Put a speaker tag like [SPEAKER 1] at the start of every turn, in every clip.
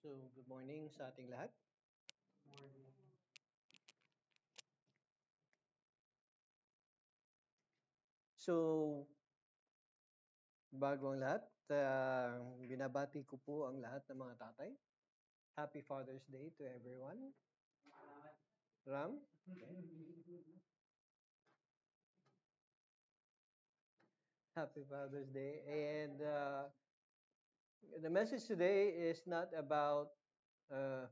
[SPEAKER 1] So, good morning sa ating lahat. So, bago ang lahat, binabati ko po ang lahat ng mga tatay. Happy Father's Day to everyone. Ram, happy Father's Day. And the message today is not about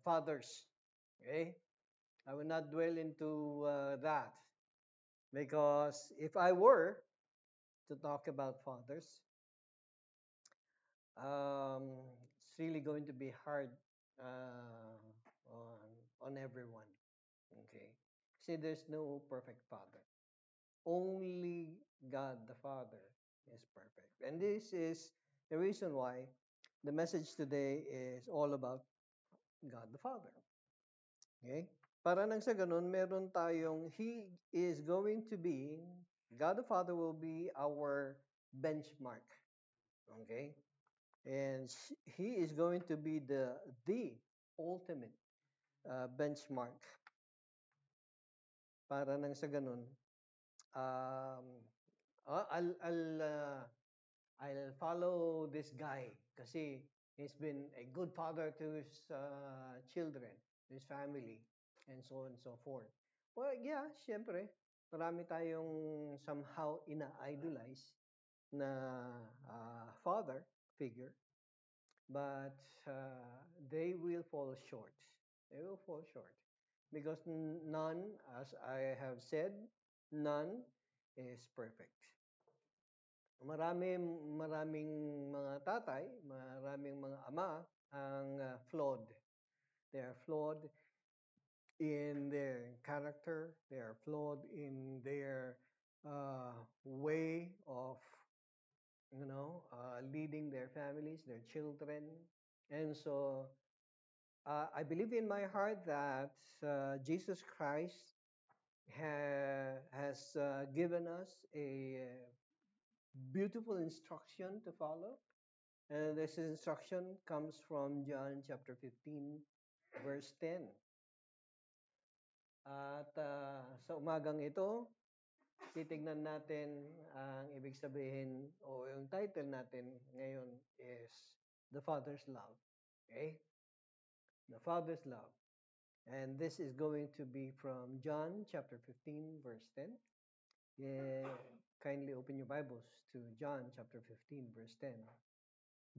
[SPEAKER 1] fathers. Okay? I will not dwell into that because if I were to talk about fathers, um, it's really going to be hard uh, on everyone. Okay. See, there's no perfect father. Only God the Father is perfect. And this is the reason why the message today is all about God the Father. Okay? Para nang sa ganun, meron tayong He is going to be, God the Father will be our benchmark. Okay? And He is going to be the ultimate benchmark. Para nang sa ganun, um, I'll follow this guy kasi he's been a good father to his children, his family, and so on and so forth. Well, yeah, syempre, marami tayong somehow ina-idolize na father figure, but they will fall short. They will fall short because none, as I have said, none is perfect. Maraming mga tatay, maraming mga ama ang flawed. They are flawed in their character. They are flawed in their way of, leading their families, their children. And so I believe in my heart that Jesus Christ has given us a beautiful instruction to follow. And this instruction comes from John chapter 15, verse 10. At sa umagang ito, titignan natin ang ibig sabihin o yung title natin ngayon is The Father's Love. Okay? The Father's Love. And this is going to be from John chapter 15, verse 10. Yeah, kindly open your Bibles to John chapter 15, verse 10.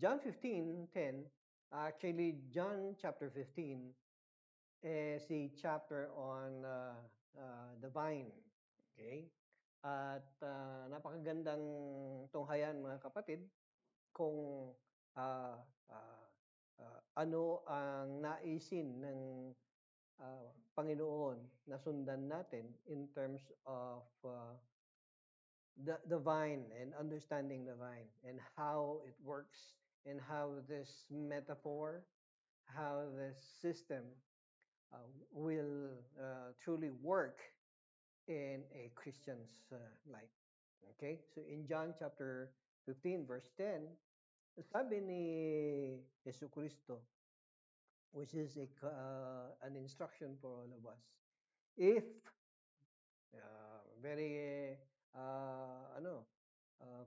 [SPEAKER 1] John 15:10, actually, John chapter 15 is a chapter on the vine. Okay? At napakagandang tunghayan, mga kapatid, kung uh, uh, ano ang naisin ng Panginoon na sundan natin in terms of the vine and understanding the vine and how it works and how this metaphor, how this system will truly work in a Christian's life. Okay? So in John chapter 15 verse 10, sabi ni Yesu Cristo, which is an instruction for all of us. If very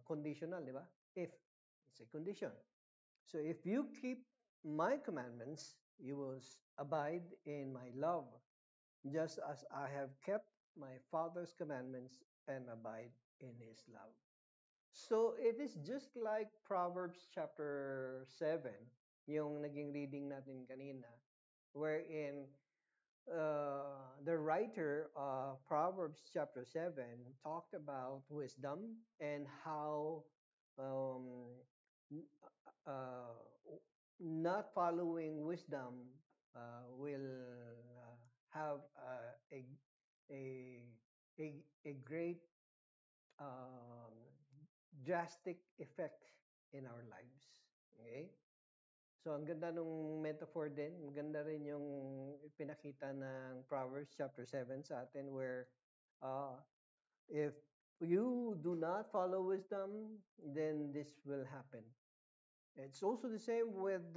[SPEAKER 1] conditional, di ba? If it's a condition. So if you keep my commandments, you will abide in my love, just as I have kept my Father's commandments and abide in his love. So it is just like Proverbs chapter 7, yung naging reading natin kanina, wherein the writer of Proverbs chapter 7 talked about wisdom and how um, uh, not following wisdom will have a, a, a great um, drastic effect in our lives. Okay? So, ang ganda nung metaphor din. Maganda rin yung pinakita ng Proverbs chapter 7 sa atin where if you do not follow wisdom, then this will happen. It's also the same with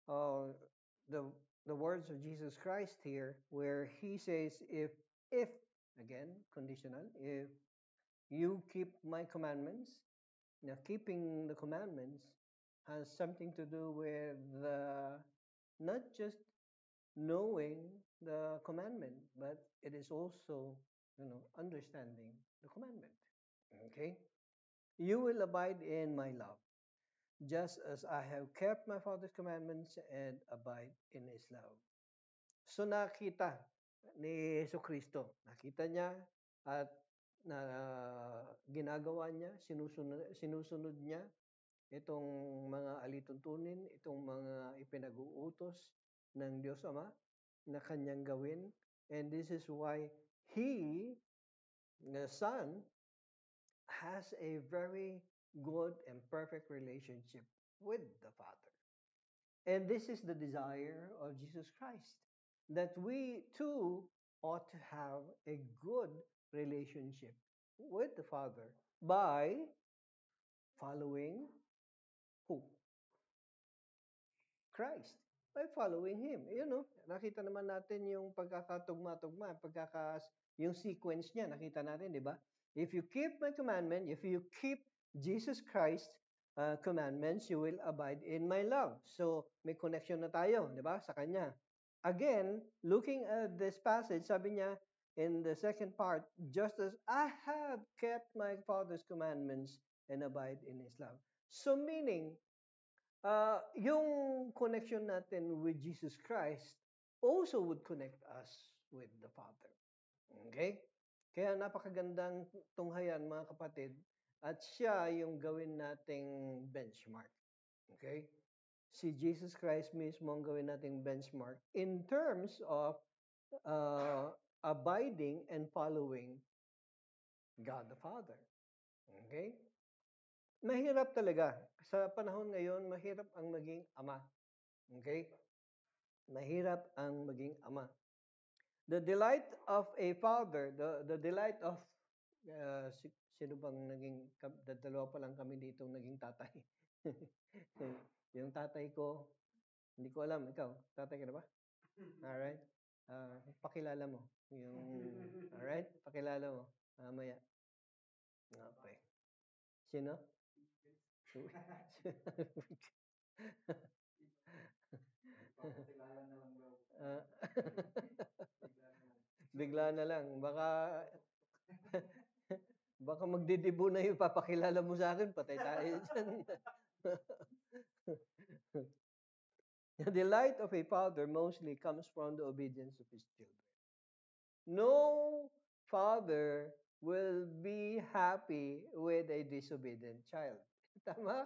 [SPEAKER 1] uh, the the words of Jesus Christ here, where he says, if again conditional, if you keep my commandments. Now, keeping the commandments has something to do with not just knowing the commandment, but it is also, understanding the commandment. Okay? You will abide in my love, just as I have kept my Father's commandments and abide in his love. So nakita ni Yesu Kristo, nakita niya at na ginagawa niya, sinusunod niya itong mga alituntunin, itong mga ipinag-uutos ng Diyos Ama na kanyang gawin. And this is why He, the Son, has a very good and perfect relationship with the Father. And this is the desire of Jesus Christ, that we too ought to have a good relationship with the Father by following who? Christ. By following Him. Nakita naman natin yung pagkakatugma-tugma, yung sequence niya, nakita natin, di ba? If you keep my commandment, if you keep Jesus Christ commandments, you will abide in my love. So, may connection na tayo, di ba, sa Kanya. Again, looking at this passage, sabi niya in the second part, just as I have kept my Father's commandments and abide in His love. So, meaning, yung connection natin with Jesus Christ also would connect us with the Father. Okay? Kaya napakagandang tunghayan, mga kapatid, at siya yung gawin nating benchmark. Okay? Si Jesus Christ mismo ang gawin nating benchmark in terms of uh, abiding and following God the Father. Okay? Mahirap talaga. Sa panahon ngayon, mahirap ang maging ama. Okay? Mahirap ang maging ama. The delight of a father, the delight of, sino bang naging, dalawa pa lang kami dito naging tatay. Yung tatay ko, hindi ko alam, ikaw, tatay ka na ba? Alright. Pakilala mo. Alright, pakilala mo. Mamaya. Okay. Sino? Ah, bigla na lang. Baka magdidibo na yung papakilala mo sa akin, patay tayo dyan. The delight of a father mostly comes from the obedience of his children. No father will be happy with a disobedient child. Tama?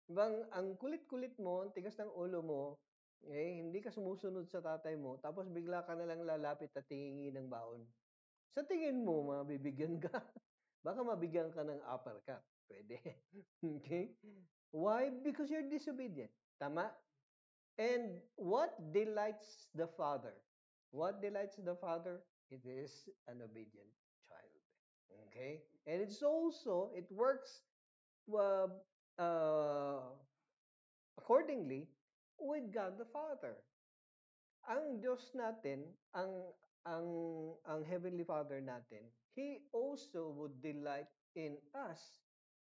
[SPEAKER 1] Bang ang kulit-kulit mo, ang tigas ng ulo mo, hindi ka sumusunod sa tatay mo, tapos bigla ka na lang lalapit at tingin ng baon. Sa tingin mo, mabibigyan ka. Baka mabigyan ka ng uppercut. Pwede. Okay? Why? Because you're disobedient. Tama? And what delights the father? What delights the father? It is an obedient child. Okay? And it works uh, uh, accordingly with God the Father. Ang Diyos natin, ang ang Heavenly Father natin, He also would delight in us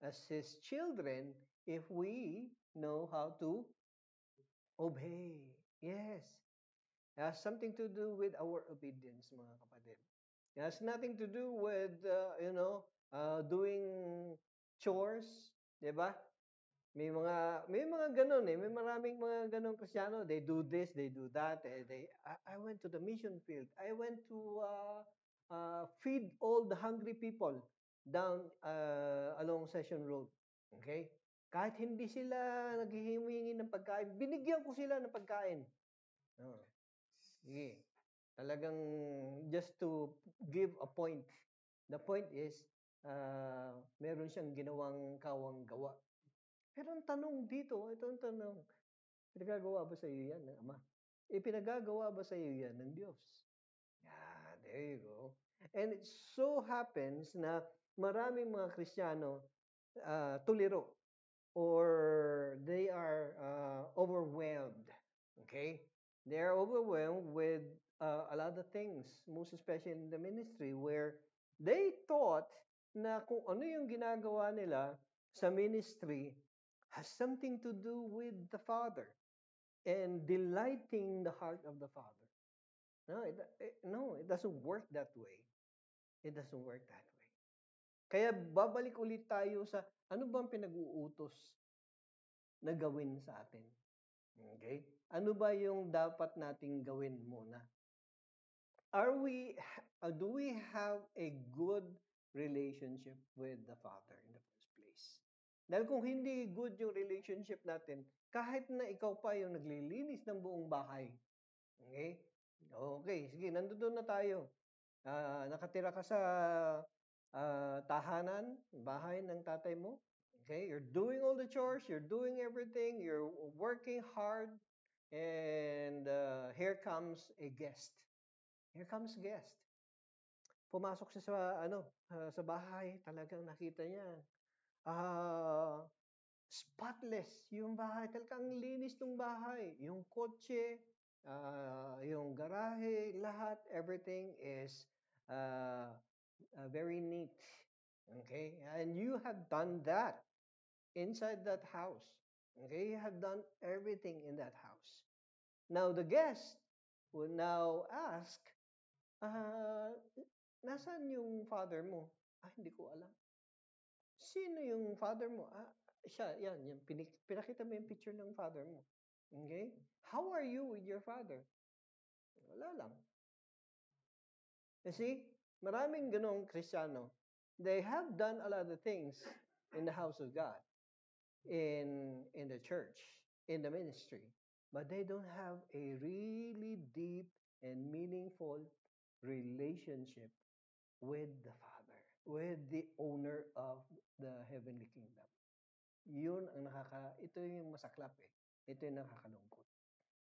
[SPEAKER 1] as His children if we know how to obey. Yes. It has something to do with our obedience, mga kapatid. It has nothing to do with, doing chores, di ba? May mga ganun eh. May maraming mga ganun Kristiyano. They do this, they do that. I went to the mission field. I went to feed all the hungry people down along Session Road. Okay? Kahit hindi sila naghihimingi ng pagkain, binigyan ko sila ng pagkain. Oh. Sige. Talagang just to give a point. The point is, meron siyang ginawang kawang gawa. Pero ang tanong dito, ito ang tanong, pinagagawa ba sa iyo yan ng Ama? Pinagagawa ba sa iyo yan ng Diyos? Yeah, there you go. And it so happens na maraming mga Kristiyano tuliro or they are overwhelmed Okay? They're overwhelmed with a lot of things, most especially in the ministry, where they thought na kung ano yung ginagawa nila sa ministry has something to do with the Father and delighting the heart of the Father. No, it doesn't work that way. It doesn't work that way. Kaya babalik ulit tayo sa ano bang pinag-uutos na gawin sa atin. Okay? Ano ba yung dapat nating gawin muna? Do we have a good relationship with the Father in the first place? Dahil kung hindi good yung relationship natin, kahit na ikaw pa yung naglilinis ng buong bahay, okay? Okay, sige, nandoon na tayo. Nakatira ka sa tahanan, bahay ng tatay mo. Okay, you're doing all the chores, you're doing everything, you're working hard, and here comes a guest. Here comes a guest. Pumasok siya sa sa bahay, talagang nakita niya. Ah, spotless yung bahay, talagang linis ng bahay. Yung kotse, yung garahe, lahat, everything is uh, very neat. Okay? And you have done that inside that house. Okay? You have done everything in that house. Now, the guest will now ask, ah, nasaan yung father mo? Hindi ko alam. Sino yung father mo? Siya, yan. Pinakita mo yung picture ng father mo. Okay? How are you with your father? Wala lang. You see, maraming ganong Kristiyano. They have done a lot of things in the house of God, in the church, in the ministry, but they don't have a really deep and meaningful relationship with the Father, with the owner of the heavenly kingdom. Ito yung masaklap eh. Ito yung nakakalungkot.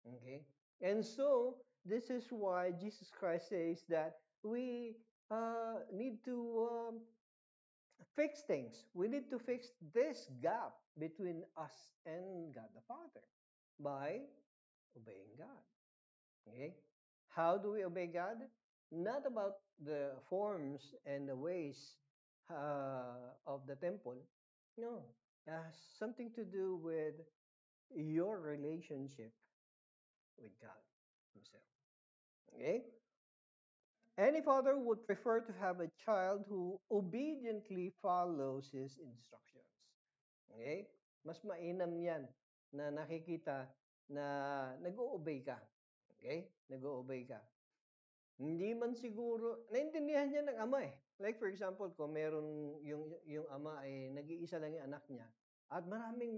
[SPEAKER 1] Okay? And so, this is why Jesus Christ says that we need to fix things. We need to fix this gap between us and God the Father by obeying God. Okay? How do we obey God? Not about the forms and the ways of the temple. No. It has something to do with your relationship with God Himself. Okay? Any father would prefer to have a child who obediently follows his instructions. Okay? Mas mainam yan na nakikita na nag-o-obey ka. Okay? Nag-o-obey ka. Hindi man siguro, naintindihan niya ng ama eh. Like for example, kung meron yung ama ay nag-iisa lang yung anak niya at maraming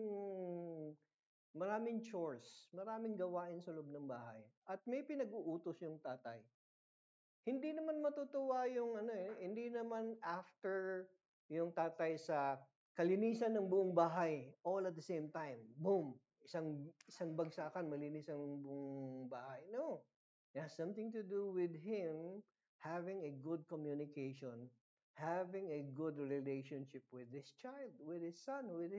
[SPEAKER 1] chores, maraming gawain sa loob ng bahay at may pinag-uutos yung tatay. Hindi naman matutuwa yung hindi naman after yung tatay sa kalinisan ng buong bahay all at the same time. Boom! Isang bagsakan, malinis ang buong bahay. No. It has something to do with him having a good communication, having a good relationship with his child, with his son, with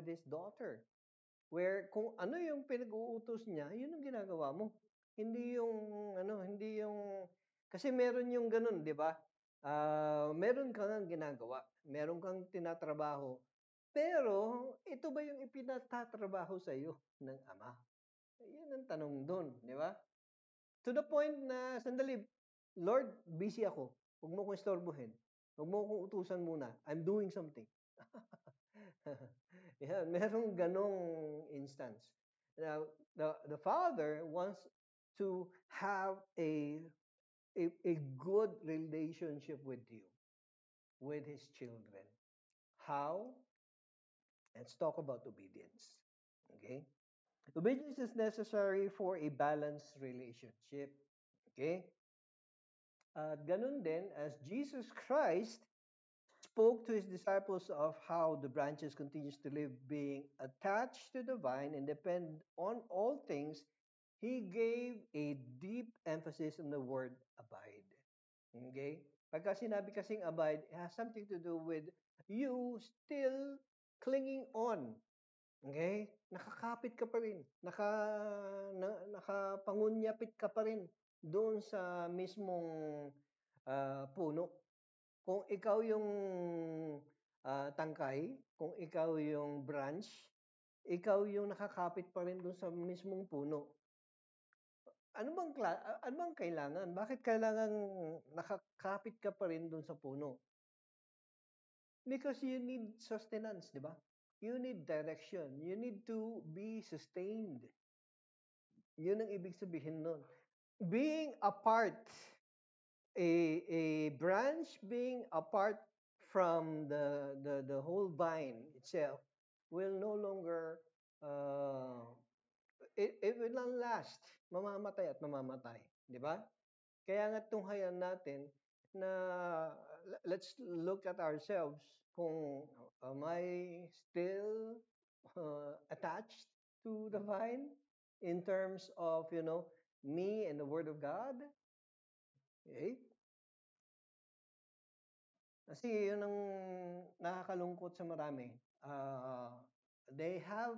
[SPEAKER 1] his daughter. Where kung ano yung pinag-uutos niya, yun ang ginagawa mo. Hindi yung hindi yung kasi meron yung ganun, 'di ba? Meron kang ginagawa, meron kang tinatrabaho. Pero ito ba yung ipinatatrabaho sa iyo ng ama? Yun ang tanong doon, 'di ba? To the point na sandali, Lord, busy ako. Huwag mo akong istorbohin. Huwag mo akong utusan muna. I'm doing something. Yan, merong ganong instance. Now, the father wants to have a good relationship with you, with his children. How? Let's talk about obedience. Okay? Obedience is necessary for a balanced relationship. Okay? Ganun din, as Jesus Christ spoke to his disciples of how the branches continues to live being attached to the vine and depend on all things, he gave a deep emphasis on the word abide. Okay? Pagka sinabi kasing abide, it has something to do with you still clinging on. Okay? Nakakapit ka pa rin. Nakapangunyapit ka pa rin doon sa mismong puno. Kung ikaw yung tangkay, kung ikaw yung branch, ikaw yung nakakapit pa rin doon sa mismong puno. Ano bang kailangan? Bakit kailangan nakakapit ka pa rin doon sa puno? Because you need sustenance, di ba? You need direction. You need to be sustained. Yun ang ibig sabihin nun. Being apart, a branch being apart from the whole vine itself will no longer, uh, it will not last. Mamamatay at mamamatay. Di ba? Kaya nga tunghayan natin na let's look at ourselves kung am I still attached to the vine in terms of, me and the Word of God? Okay? Kasi yun ang nakakalungkot sa marami. Uh, they have,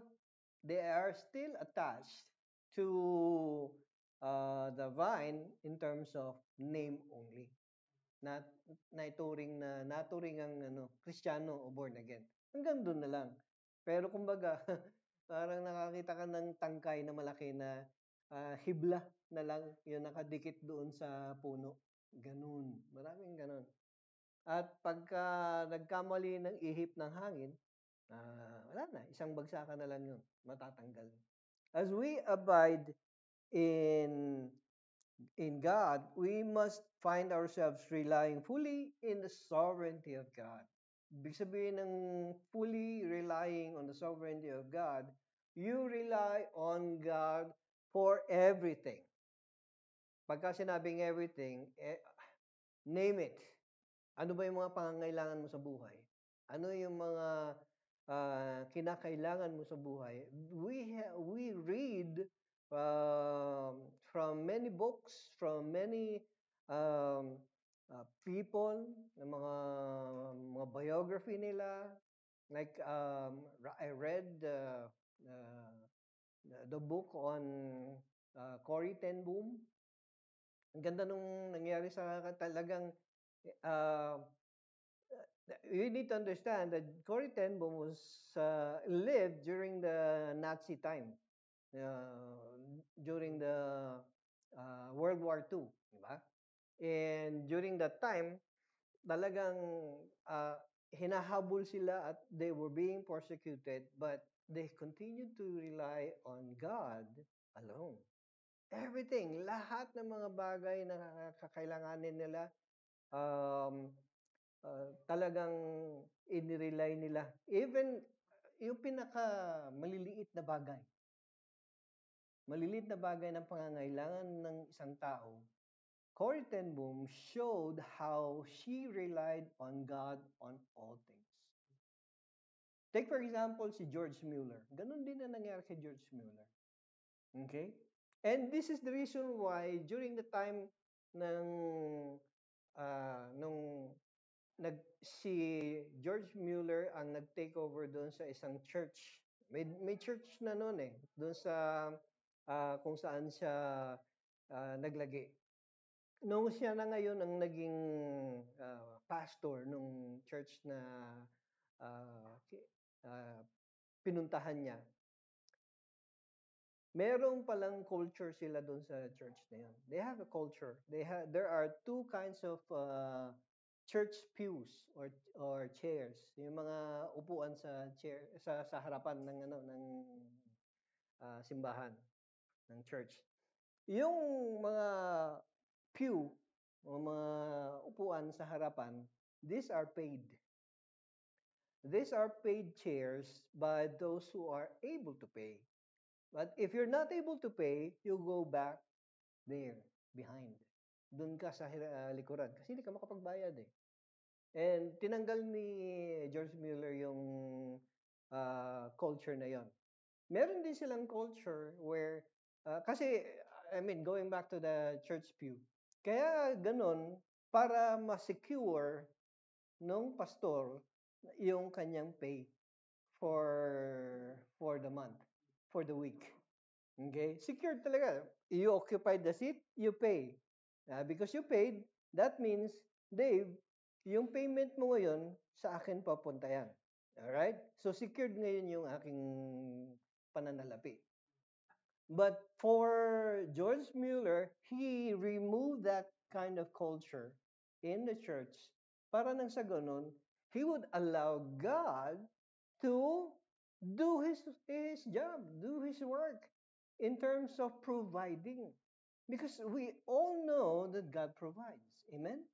[SPEAKER 1] they are still attached to the vine in terms of name only. Na naturing ang Kristiyano o born again. Hanggang doon na lang. Pero kumbaga, parang nakakita ka ng tangkay na malaki na hibla na lang yung nakadikit doon sa puno. Ganun. Maraming ganun. At pagka nagkamali ng ihip ng hangin, wala na. Isang bagsakan na lang yun. Matatanggal. As we abide in God, we must find ourselves relying fully in the sovereignty of God. Ibig sabihin ng fully relying on the sovereignty of God, you rely on God for everything. Pagka sinabing everything, name it. Ano ba yung mga pangangailangan mo sa buhay? Ano yung mga kinakailangan mo sa buhay? We read from many books, from many um, people, ng mga biography nila. Like I read the book on Corrie ten Boom. Ang ganda nung nangyari sa talagang uh, you need to understand that Corrie ten Boom was lived during the Nazi time, during the World War II, di ba? And during that time, talagang hinahabol sila at they were being persecuted, but they continued to rely on God alone. Everything, lahat ng mga bagay na kakailanganin nila, um, talagang inirely nila. Even yung pinaka maliliit na bagay ng pangangailangan ng isang tao, Corrie ten Boom showed how she relied on God on all things. Take for example si George Mueller. Ganun din na nangyari kay George Mueller. Okay? And this is the reason why during the time ng nung si George Mueller ang nag-take over doon sa isang church. May church na noon eh, doon sa kung saan siya naglagi. Nung siya na ngayon ang naging pastor nung church na uh, uh, pinuntahan niya, merong palang culture sila doon sa church na yun. They have a culture. There are two kinds of church pews or chairs. Yung mga upuan sa chair sa harapan ng simbahan ng church. Yung mga pew o mga upuan sa harapan, these are paid. These are paid chairs by those who are able to pay. But if you're not able to pay, you go back there, behind. Doon ka sa likuran. Kasi hindi ka makapagbayad eh. And tinanggal ni George Mueller yung culture na yon. Meron din silang culture where, kasi, I mean, going back to the church pew, kaya ganun, para ma-secure nung pastor yung kanyang pay. for the month, for the week. Okay? Secured talaga. You occupied the seat, you pay. Because you paid, that means, Dave, yung payment mo ngayon, sa akin papunta yan. Alright? So, secured ngayon yung aking pananalapi. But for George Mueller, he removed that kind of culture in the church para nang sa ganun, he would allow God to do his job, do his work in terms of providing. Because we all know that God provides. Amen?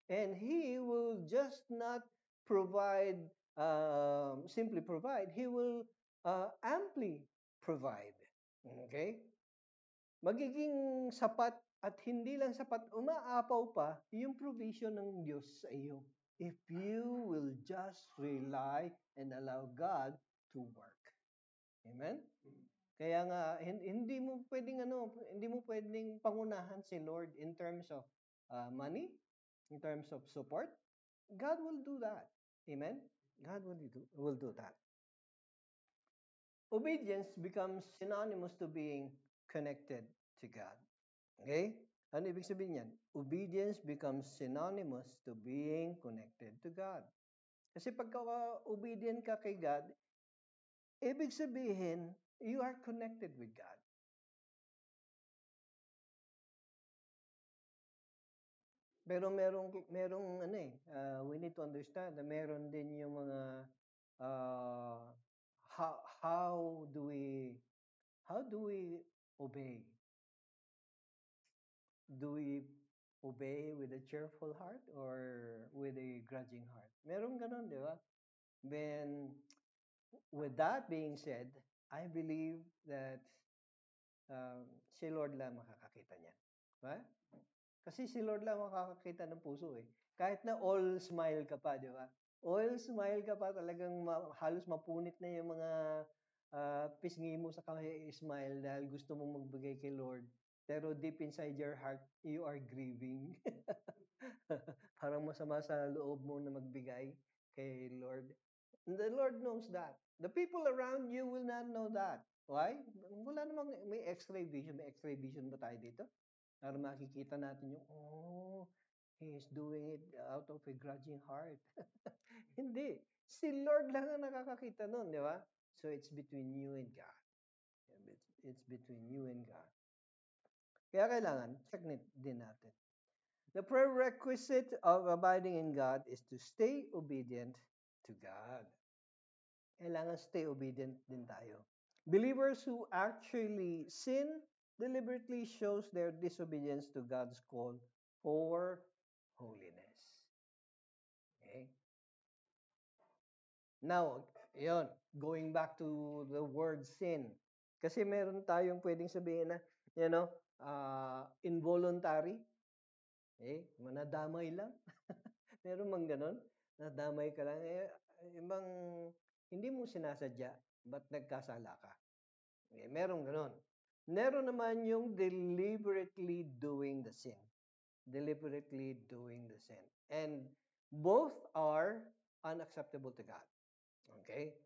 [SPEAKER 1] And he will just not provide, simply provide, he will amply provide. Okay? Magiging sapat at hindi lang sapat, umaapaw pa yung provision ng Diyos sa iyo. If you will just rely and allow God to work. Amen? Kaya nga, hindi mo pwedeng hindi mo pwedeng pangunahan si Lord in terms of money, in terms of support. God will do that. Amen? God will do that. Obedience becomes synonymous to being connected to God. Okay? Ano ibig sabihin yan? Obedience becomes synonymous to being connected to God. Kasi pagka obedient ka kay God, ibig sabihin, you are connected with God. Pero merong we need to understand na meron din yung mga uh, how, how do we how do we obey? Do we obey with a cheerful heart or with a grudging heart? Meron ganun, di ba? Then, with that being said, I believe that si Lord lang makakakita niyan. Right? Kasi si Lord lang makakakita ng puso eh. Kahit na all smile ka pa, di ba? All smile ka pa, talagang halos mapunit na yung mga pisngi mo sa smile dahil gusto mong magbigay kay Lord. Pero deep inside your heart, you are grieving. Parang masama sa loob mo na magbigay kay Lord. And the Lord knows that. The people around you will not know that. Why? Wala namang, may x-ray vision. May x-ray vision ba tayo dito? Para makikita natin yung, oh, he is doing it out of a grudging heart. Hindi. Si Lord lang ang nakakakita nun, di ba? So it's between you and God. It's between you and God. Kaya kailangan, check din natin. The prerequisite of abiding in God is to stay obedient to God. Kailangan stay obedient din tayo. Believers who actually sin deliberately shows their disobedience to God's call for holiness. Okay? Now, yun, going back to the word sin. Kasi meron tayong pwedeng sabihin na, involuntary. Manadamay lang. Meron mang ganon. Nadamay ka lang. Ibang, hindi mo sinasadya, but nagkasala ka. Meron ganon. Meron naman yung deliberately doing the sin. Deliberately doing the sin. And both are unacceptable to God. Okay?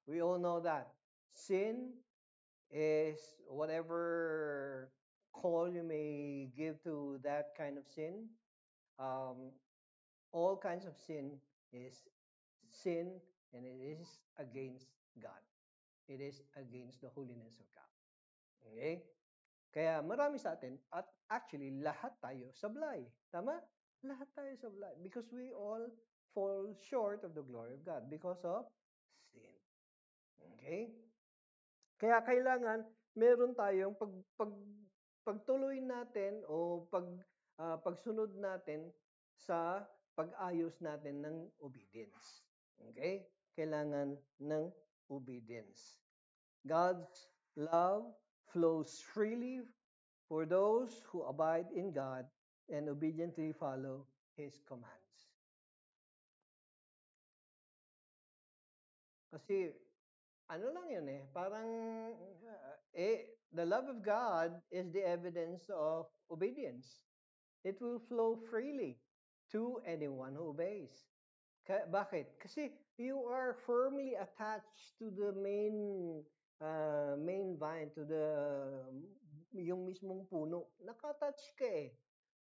[SPEAKER 1] We all know that. Sin is whatever call you may give to that kind of sin. All kinds of sin is sin and it is against God. It is against the holiness of God. Okay? Kaya marami sa atin, at actually, lahat tayo sablay. Tama? Lahat tayo sablay. Because we all fall short of the glory of God because of sin. Okay? Kaya kailangan, meron tayong pagtuloy natin o pagsunod natin sa pag-ayos natin ng obedience. Okay? Kailangan ng obedience. God's love flows freely for those who abide in God and obediently follow His commands. Kasi, ano lang yun parang, the love of God is the evidence of obedience. It will flow freely to anyone who obeys. Bakit? Kasi you are firmly attached to the main vine, to the yung mismong puno. Nakatouch ka eh.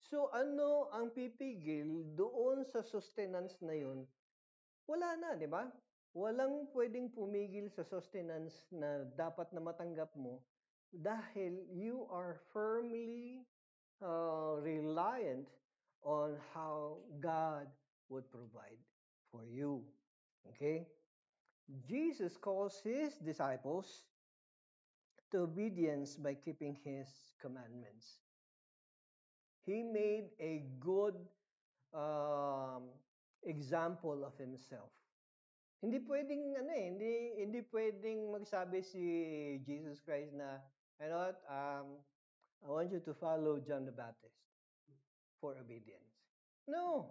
[SPEAKER 1] So ano ang pipigil doon sa sustenance na yun? Wala na, di ba? Walang pwedeng pumigil sa sustenance na dapat na matanggap mo dahil you are firmly reliant on how God would provide for you. Okay? Jesus calls his disciples to obedience by keeping his commandments. He made a good um, example of himself. Hindi pwedeng ano eh, hindi pwedeng magsabi si Jesus Christ na, you know what, I want you to follow John the Baptist for obedience. No,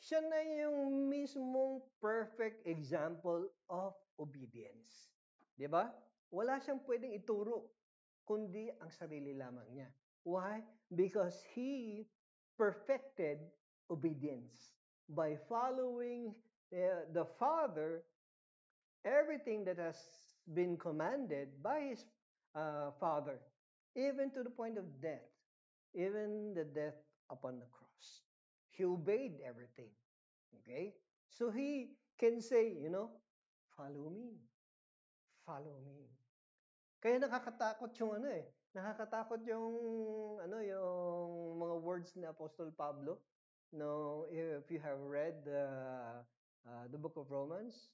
[SPEAKER 1] siya na yung mismong perfect example of obedience. 'Di ba? Wala siyang pwedeng ituro kundi ang sarili lamang niya. Why? Because he perfected obedience by following the Father, everything that has been commanded by his Father, even to the point of death, even the death upon the cross. He obeyed everything. Okay? So he can say, follow me. Follow me. Kaya nakakatakot yung ano eh. Nakakatakot yung yung mga words ni Apostol Pablo. No, if you have read the book of Romans,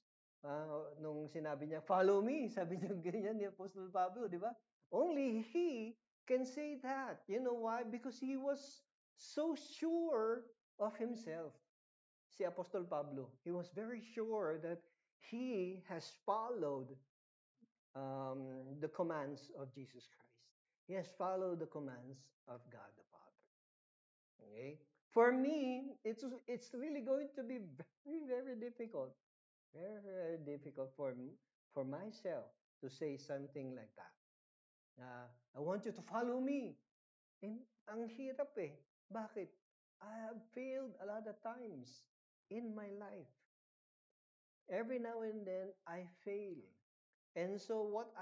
[SPEAKER 1] nung sinabi niya, follow me, sabi niya ganyan ni Apostol Pablo, di ba? Only he can say that. You know why? Because he was so sure of himself. Si Apostol Pablo, he was very sure that he has followed the commands of Jesus Christ. He has followed the commands of God the Father. Okay? For me, it's really going to be very, very difficult. Very, very difficult for myself to say something like that. I want you to follow me. And ang hirap eh. Bakit? I have failed a lot of times in my life. Every now and then, I fail. And so what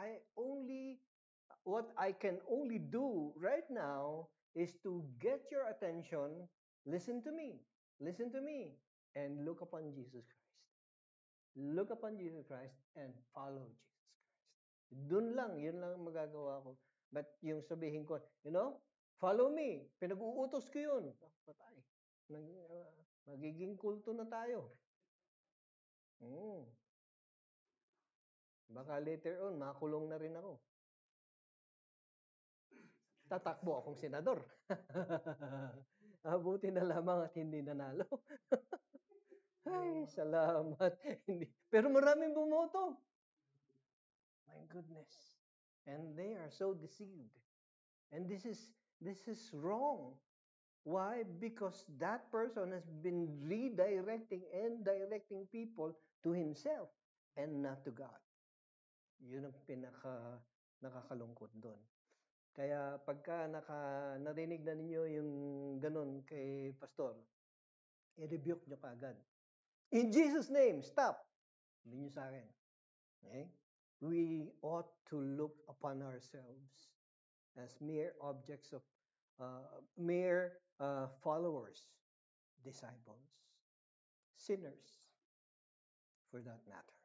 [SPEAKER 1] I can only do right now is to get your attention, listen to me, listen to me, and look upon Jesus Christ. Look upon Jesus Christ and follow Jesus Christ. Dun lang, yun lang ang magagawa ko. But yung sabihin ko, follow me, pinag-uutos ko yun. Patay. Magiging kulto na tayo. Baka later on, makulong na rin ako. Tatakbo akong senador. Buti na lamang at hindi nanalo. Ay, salamat. Hindi. Pero maraming bumoto. My goodness. And they are so deceived. And this is wrong. Why? Because that person has been redirecting and directing people to himself and not to God. Yun ang nakakalungkot doon. Kaya pagka narinig na ninyo yung ganun kay pastor, i-rebuke nyo kaagad. In Jesus' name, stop! Sabi nyo sa akin. Okay? We ought to look upon ourselves as mere objects of, mere followers, disciples, sinners, for that matter.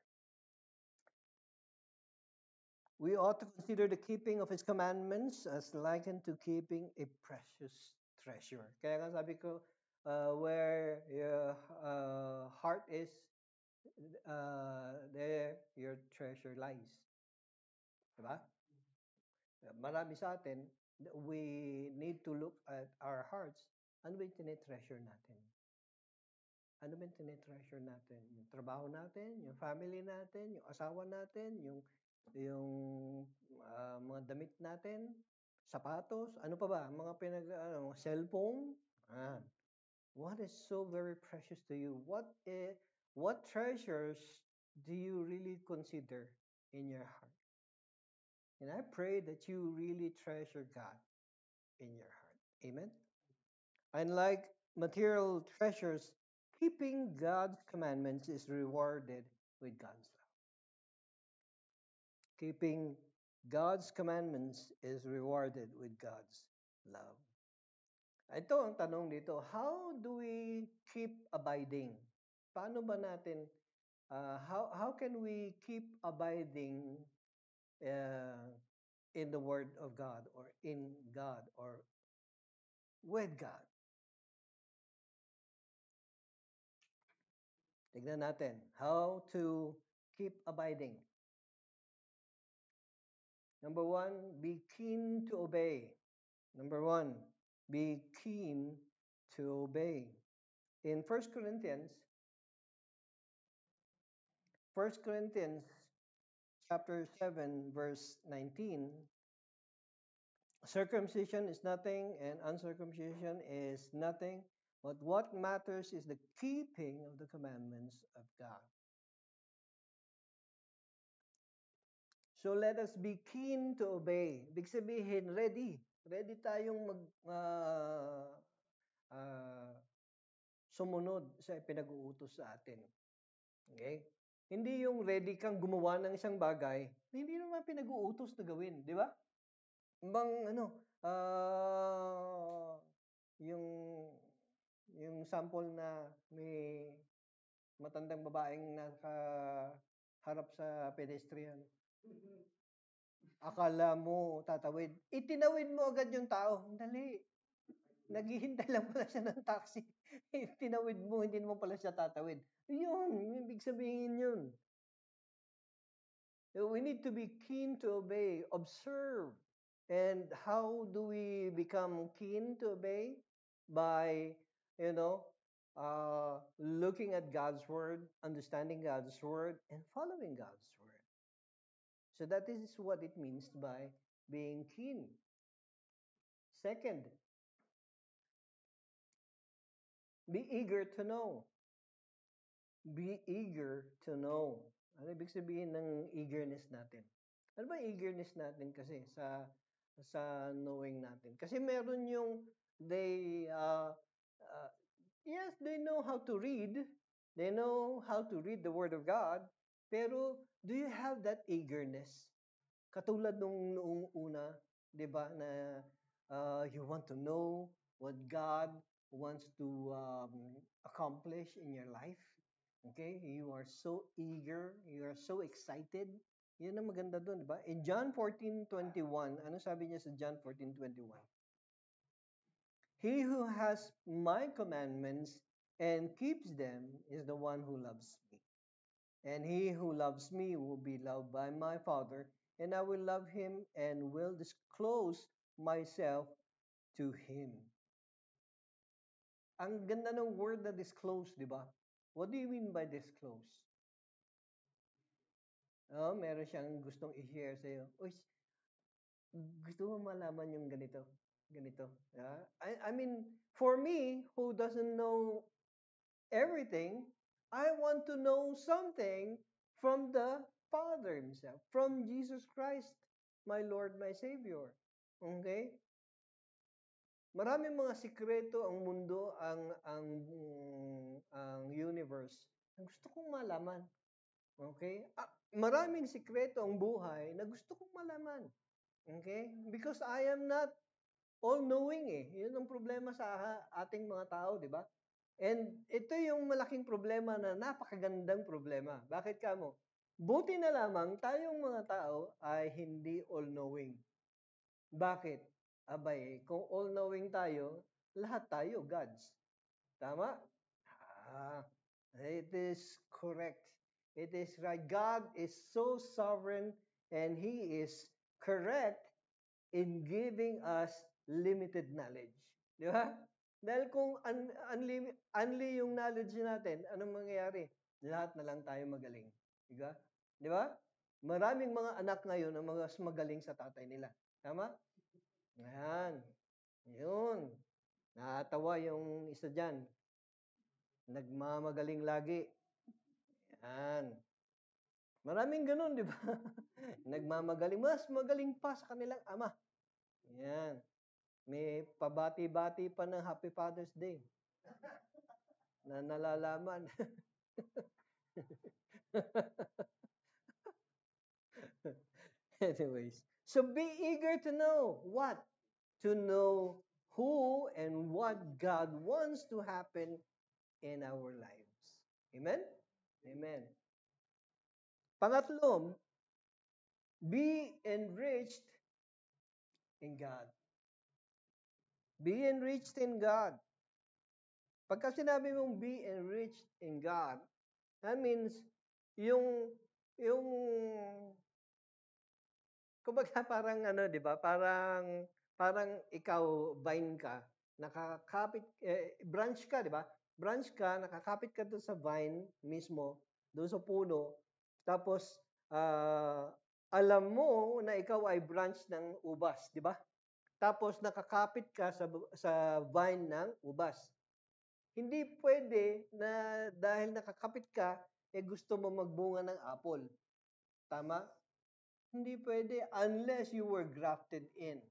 [SPEAKER 1] We ought to consider the keeping of His commandments as likened to keeping a precious treasure. Kaya nga sabi ko, where your heart is, there your treasure lies. Diba? Marami sa atin, we need to look at our hearts. Ano ba yung tinetreasure natin? Ano ba yung tinetreasure natin? Yung trabaho natin, yung family natin, yung asawa natin, yung mga damit natin, sapatos, ano pa ba? Mga cellphone. What is so very precious to you? What treasures do you really consider in your heart? And I pray that you really treasure God in your heart. Amen? Unlike material treasures, Keeping God's commandments is rewarded with God's love. Keeping God's commandments is rewarded with God's love. Ito ang tanong dito, how do we keep abiding? Paano ba natin, how can we keep abiding uh, in the Word of God or in God or with God? Tignan natin, how to keep abiding. Number one, be keen to obey. Number one, be keen to obey. In First Corinthians chapter 7, verse 19, circumcision is nothing and uncircumcision is nothing, but what matters is the keeping of the commandments of God. So let us be keen to obey. Ibig sabihin, ready. Ready tayong sumunod sa pinag-uutos sa atin. Okay? Hindi yung ready kang gumawa ng isang bagay, hindi naman pinag-uutos na gawin, di ba? Bang yung sample na may matandang babaeng nakaharap sa pedestrian. Akala mo tatawid. Itinawid mo agad yung tao. Dali. Naghihintay lang pala siya ng taxi. Itinawid mo, hindi naman pala siya tatawid. Yun, ibig sabihin yun. So we need to be keen to obey, observe. And how do we become keen to obey? By, looking at God's word, understanding God's word, and following God's word. So that is what it means by being keen. Second, be eager to know. Be eager to know. Ano ibig sabihin ng eagerness natin? Ano ba eagerness natin kasi sa knowing natin? Kasi meron yung yes, they know how to read. They know how to read the Word of God. Pero do you have that eagerness? Katulad noong una, 'di ba, na you want to know what God wants to accomplish in your life. Okay? You are so eager, you are so excited. Yan ang maganda doon, 'di ba? In John 14:21, ano sabi niya sa John 14:21? He who has my commandments and keeps them is the one who loves me. And he who loves me will be loved by my Father, and I will love him and will disclose myself to him. Ang ganda ng word na disclose, di ba? What do you mean by disclose? Oh, meron siyang gustong i-share sa'yo. Uy, gusto mo malaman yung ganito? Ganito. Yeah? I mean, for me, who doesn't know everything, I want to know something from the Father Himself, from Jesus Christ, my Lord, my Savior. Okay? Maraming mga sikreto ang mundo, ang universe. Gusto kong malaman. Okay? Maraming sikreto ang buhay na gusto kong malaman. Okay? Because I am not all-knowing eh. Yun ang problema sa ating mga tao, di ba? And ito yung malaking problema na napakagandang problema. Bakit kamo? Buti na lamang tayong mga tao ay hindi all-knowing. Bakit? Abay, kung all-knowing tayo, lahat tayo gods. Tama? It is correct. It is right. God is so sovereign and He is correct in giving us limited knowledge. Di ba? Dahil kung unli yung knowledge natin, anong mangyayari? Lahat na lang tayo magaling. Di ba? Di ba? Maraming mga anak ngayon ang mas magaling sa tatay nila. Tama? Ayan. Yun. Nakatawa yung isa dyan. Nagmamagaling lagi. Ayan. Maraming ganun, di ba? Nagmamagaling. Mas magaling pa sa kanilang ama. Ayan. May pabati-bati pa ng Happy Father's Day. na nalalaman. Anyways, so be eager to know what? To know who and what God wants to happen in our lives. Amen? Amen. Pangatlo, be enriched in God. Be enriched in God. Pagka sinabi mong be enriched in God, that means yung kumbaga parang ano, 'di ba? Parang ikaw vine ka, nakakapit branch ka, 'di ba? Branch ka, nakakapit ka doon sa vine mismo, doon sa puno. Tapos alam mo na ikaw ay branch ng ubas, 'di ba? Tapos nakakapit ka sa vine ng ubas. Hindi pwede na dahil nakakapit ka, gusto mo magbunga ng apple. Tama? Hindi pwede unless you were grafted in.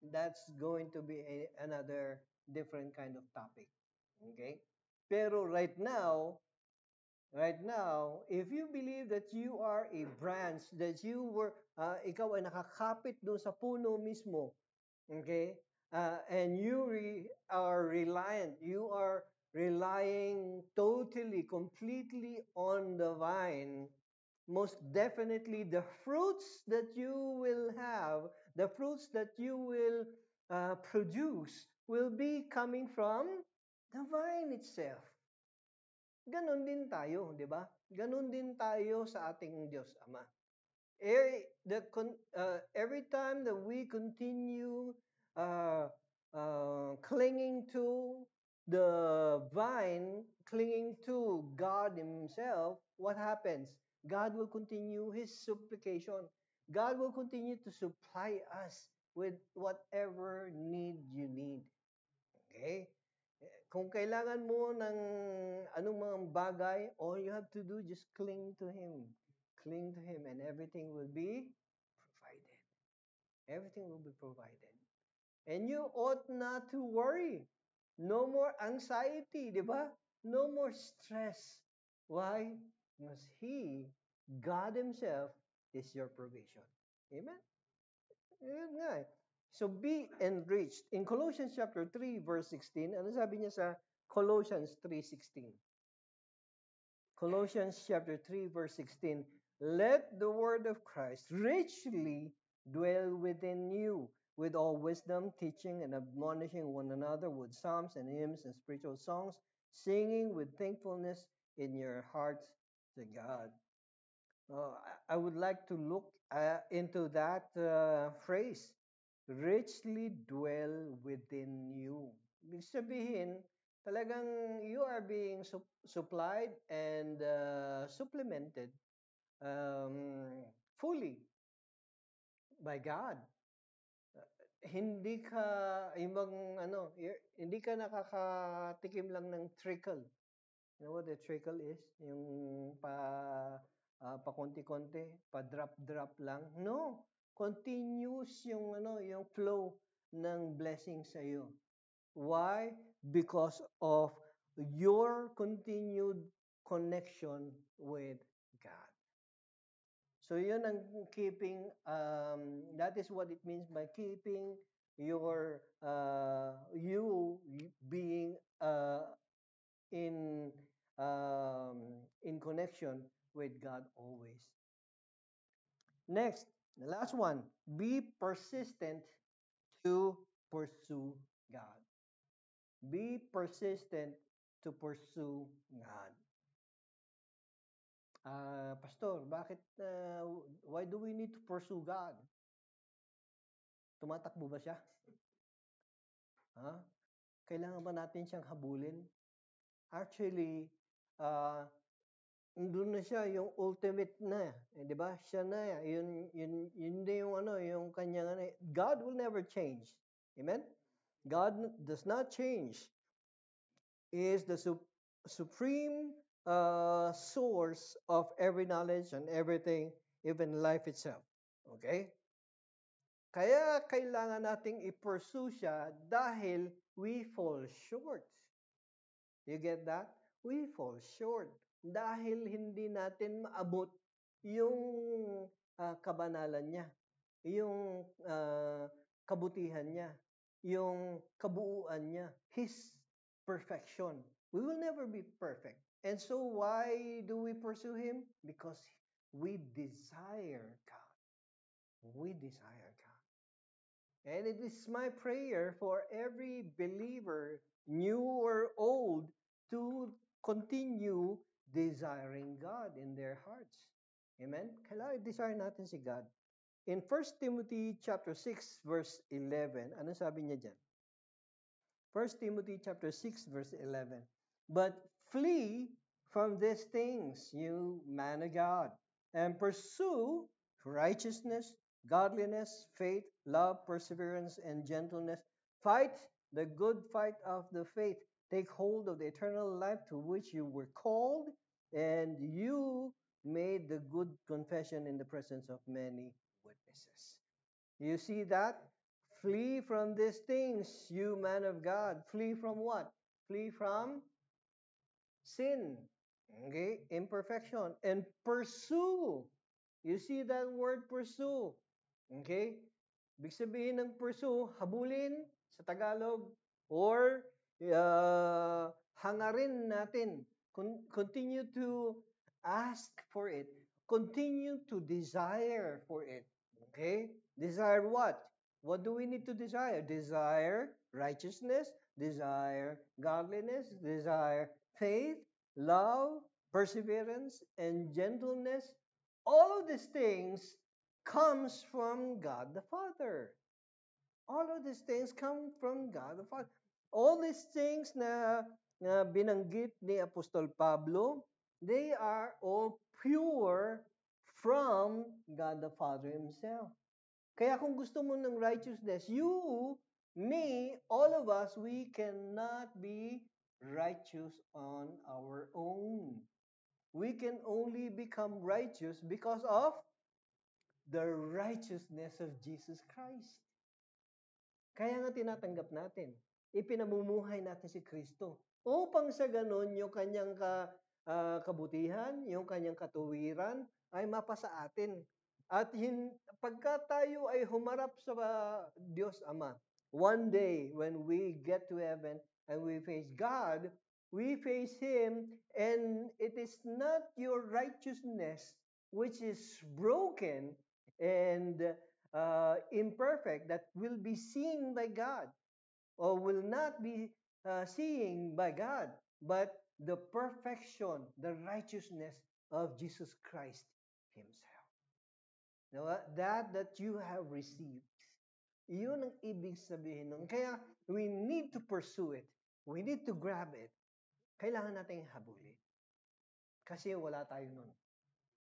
[SPEAKER 1] That's going to be another different kind of topic. Okay? Pero right now, if you believe that you are a branch, that ikaw ay nakakapit doon sa puno mismo, okay? And are reliant, you are relying totally, completely on the vine, most definitely the fruits that you will have, the fruits that you will produce will be coming from the vine itself. Ganon din tayo, di ba? Ganon din tayo sa ating Diyos Ama. Every time that we continue clinging to the vine, clinging to God Himself, what happens? God will continue His supplication. God will continue to supply us with whatever need you need. Okay? Kung kailangan mo ng anong mga bagay, all you have to do, just cling to Him. Cling to Him and everything will be provided. Everything will be provided. And you ought not to worry. No more anxiety, di ba? No more stress. Why? Because God Himself, is your provision. Amen? Yun nga eh. So be enriched. In Colossians chapter 3 verse 16, ano sabi niya sa Colossians 3:16? Colossians chapter 3 verse 16, let the word of Christ richly dwell within you with all wisdom, teaching and admonishing one another with psalms and hymns and spiritual songs, singing with thankfulness in your hearts to God. I would like to look into that phrase, richly dwell within you. Ibig sabihin, talagang you are being supplied and supplemented fully by God. Hindi ka hindi ka nakakatikim lang ng trickle. You know what the trickle is? Yung pakonti-konti, pa-drop-drop lang. No, continuous yung flow ng blessing sa iyo. Why? Because of your continued connection with God. So yun ang keeping, that is what it means by keeping you being in connection with God always. Next, the last one, be persistent to pursue God. Be persistent to pursue God. Pastor, why do we need to pursue God? Tumatakbo ba siya? Kailangan ba natin siyang habulin? Actually, doon na siya yung ultimate na, 'di ba? Siya na, yun din yung kanya God will never change. Amen? God does not change. He is the supreme source of every knowledge and everything, even life itself. Okay? Kaya kailangan nating i-pursue siya dahil we fall short. You get that? we fall short dahil hindi natin maabot yung kabanalan niya, yung kabutihan niya, yung kabuuan niya, His perfection. We will never be perfect. And so why do we pursue Him? Because we desire God. We desire God. And it is my prayer for every believer, new or old, to continue desiring God in their hearts. Amen? Kailangan desire natin si God. In 1 Timothy chapter 6 verse 11, ano sabi niya diyan? 1 Timothy chapter 6 verse 11. But flee from these things, you man of God, and pursue righteousness, godliness, faith, love, perseverance, and gentleness. Fight the good fight of the faith. Take hold of the eternal life to which you were called, and you made the good confession in the presence of many witnesses. You see that? Flee from these things, you man of God. Flee from what? Flee from sin. Okay? Imperfection. And pursue. You see that word pursue. Okay? Ibig sabihin ng pursue, habulin sa Tagalog, or hangarin natin. Continue to ask for it. Continue to desire for it. Okay? Desire what? What do we need to desire? Desire righteousness, desire godliness, desire faith, love, perseverance, and gentleness. All of these things comes from God the Father. All of these things come from God the Father. All these things na binanggit ni Apostol Pablo, they are all pure from God the Father Himself. Kaya kung gusto mo ng righteousness, you, me, all of us, we cannot be righteous on our own. We can only become righteous because of the righteousness of Jesus Christ. Kaya nga tinatanggap natin. Ipinamumuhay natin si Kristo. Upang sa ganon, yung kanyang kabutihan, yung kanyang katuwiran, ay mapasa atin. At pagka tayo ay humarap sa Diyos Ama, one day when we get to heaven and we face God, we face Him, and it is not your righteousness which is broken and imperfect that will be seen by God or will not be seeing by God, but the perfection, the righteousness of Jesus Christ Himself. Now, that you have received, yun ang ibig sabihin nun. Kaya, we need to pursue it. We need to grab it. Kailangan natin habulin. Kasi wala tayo nun.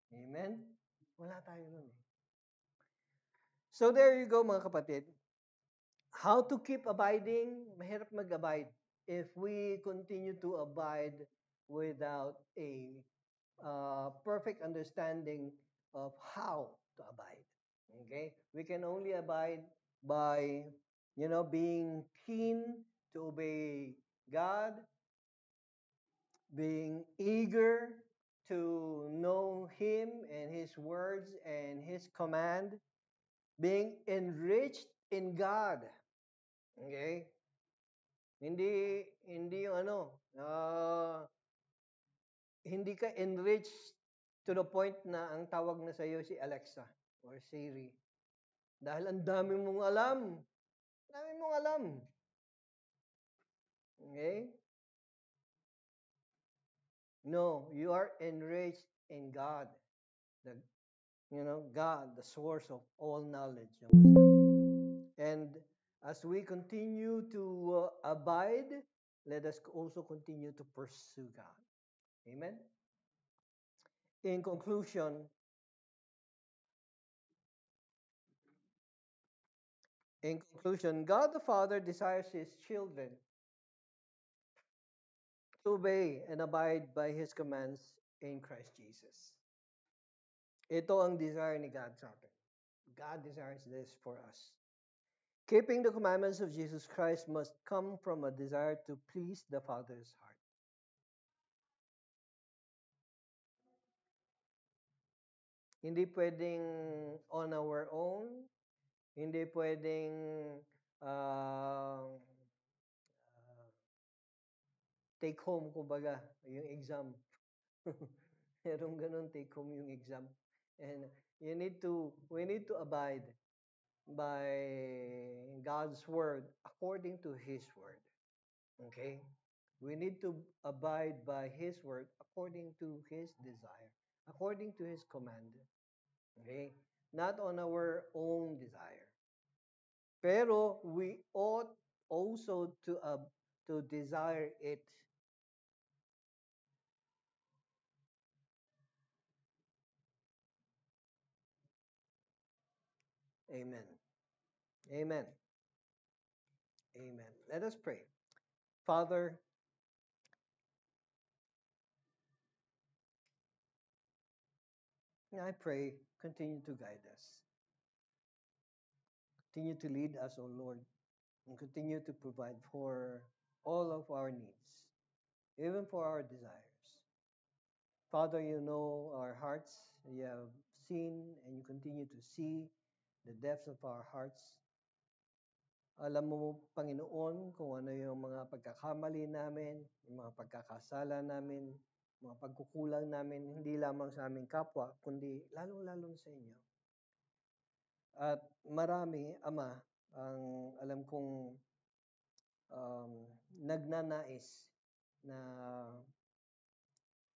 [SPEAKER 1] Amen? Wala tayo nun. So there you go mga kapatid. How to keep abiding? Mahirap mag-abide if we continue to abide without a perfect understanding of how to abide. Okay? We can only abide by, being keen to obey God, being eager to know Him and His words and His command, being enriched in God. Okay? Hindi yung hindi ka enriched to the point na ang tawag na sa iyo si Alexa or Siri. Dahil ang dami mong alam. Dami mong alam. Okay? No, you are enriched in God. God, the source of all knowledge and wisdom. And as we continue to abide, let us also continue to pursue God. Amen? In conclusion, God the Father desires His children to obey and abide by His commands in Christ Jesus. Ito ang desire ni God sa atin. God desires this for us. Keeping the commandments of Jesus Christ must come from a desire to please the Father's heart. Hindi pwedeng on our own, hindi pwedeng take home, kumbaga, yung exam. Merong ganun, take home yung exam. And we need to abide by God's word according to His word. Okay? We need to abide by His word according to His desire, according to His command. Okay? Not on our own desire. Pero we ought also to desire it. Amen. Amen. Amen. Let us pray. Father, I pray, continue to guide us. Continue to lead us, O Lord, and continue to provide for all of our needs, even for our desires. Father, you know our hearts. You have seen and you continue to see the depths of our hearts. Alam mo, Panginoon, kung ano yung mga pagkakamali namin, yung mga pagkakasala namin, mga pagkukulang namin, hindi lamang sa aming kapwa, kundi lalong-lalo sa inyo. At marami, Ama, ang alam kong nagnanais na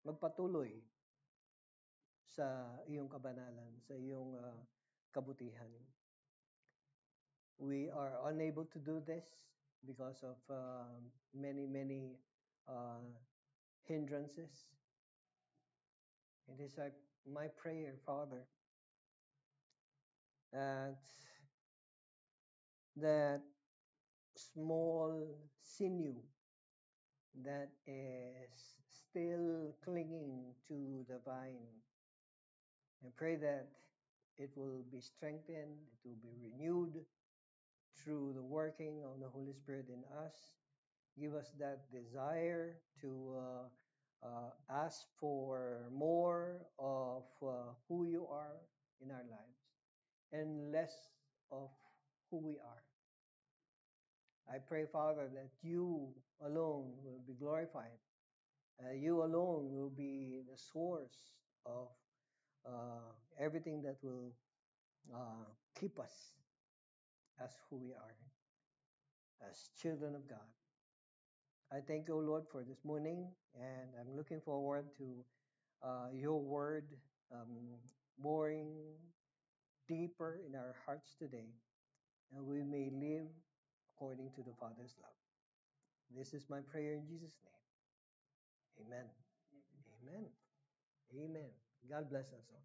[SPEAKER 1] magpatuloy sa iyong kabanalan, sa iyong kabutihan. We are unable to do this because of many uh, hindrances. It is my prayer, Father, that that small sinew that is still clinging to the vine, I pray that it will be strengthened, it will be renewed through the working of the Holy Spirit in us. Give us that desire to ask for more of who you are in our lives and less of who we are. I pray, Father, that you alone will be glorified. You alone will be the source of everything that will keep us as who we are, as children of God. I thank you, Lord, for this morning, and I'm looking forward to your word boring deeper in our hearts today, and we may live according to the Father's love. This is my prayer in Jesus' name. Amen. Amen. Amen. God bless us all.